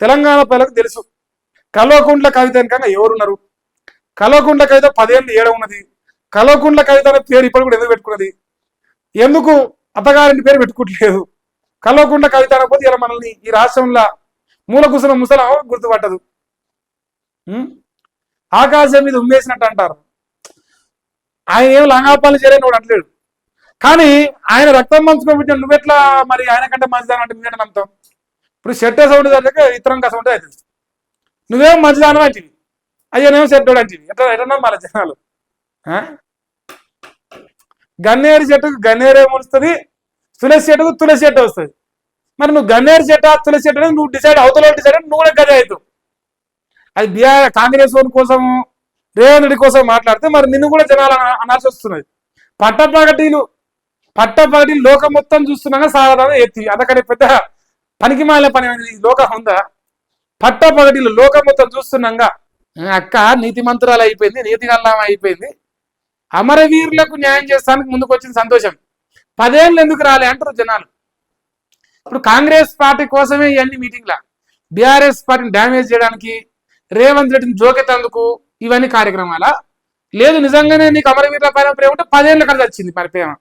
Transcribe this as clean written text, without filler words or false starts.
తెలంగాణ ప్రజలకు తెలుసు కల్వకుంట్ల కవిత కన్నా ఎవరున్నారు. కల్వకుంట్ల కవిత 10 ఏళ్ళు ఏడ ఉన్నది. కల్వకుంట్ల కవిత అనే పేరు ఇప్పుడు కూడా ఎందుకు పెట్టుకున్నది, ఎందుకు అత్తగారింటి పేరు పెట్టుకోవట్లేదు. కల్వకుంట్ల కవిత అనకపోతే ఇలా మనల్ని ఈ రాష్ట్రంలో మూల కూర్చున్న ముసలా గుర్తుపట్టదు. ఆకాశం మీద ఉమ్మేసినట్టు అంటారు. ఆయన ఏం లంగాపాలు చేయలేని వాడు అంటలేడు. కానీ ఆయన రక్తం పంచుకోబెట్టిన నువ్వెట్లా మరి ఆయన కంటే మంచిదానం అంటే నువ్వేట నమ్ముతాం. ఇప్పుడు షర్ట్ సౌండ్ దగ్గర ఇతరం కసం ఉంటుంది అవుతుంది. నువ్వేం మంచిదానం అంటివి, అయ్యానేమో షర్ట్ అంటివి. ఎట్లా నమ్మాలి జనాలు. గన్నేరు చెట్టుకు గన్నేరే వస్తుంది, తులసి చెట్టుకు తులసి చెట్టు వస్తుంది. మరి నువ్వు గన్నేరు చెట్టు తులసి చెట్టు నువ్వు డిసైడ్ అవతల డిసైడ్ నువ్వు కూడా గదే అవుతావు. అది బీఆర్ కాంగ్రెస్ ఓన్ కోసం రేవంత్ రెడ్డి కోసం మాట్లాడితే మరి నిన్ను కూడా జనాలు అనాల్సి వస్తున్నది. పట్టపగటీలు లోకం మొత్తం చూస్తున్నాగా సాధారణ ఎత్తి అందుకని పెద్ద పనికి మాల పని లోకం ఉందా. పట్టపగటీలు లోకం మొత్తం చూస్తున్నాగా అక్క నీతి మంత్రాలు అయిపోయింది, నీతి గల్లాం అయిపోయింది. అమరవీరులకు న్యాయం చేస్తానికి ముందుకు వచ్చిన సంతోషం. 10 ఏళ్ళు ఎందుకు రాలే అంటారు జనాలు. ఇప్పుడు కాంగ్రెస్ పార్టీ కోసమే ఇవన్నీ మీటింగ్లా, బీఆర్ఎస్ పార్టీని డ్యామేజ్ చేయడానికి, రేవంత్ రెడ్డిని జోకెత్తందుకు ఇవన్నీ కార్యక్రమాలా? లేదు నిజంగానే నీకు అమరవీరుల పైన ప్రేమ ఉంటే 10 ఏళ్ళ కలిసి వచ్చింది పరిప్రేమ.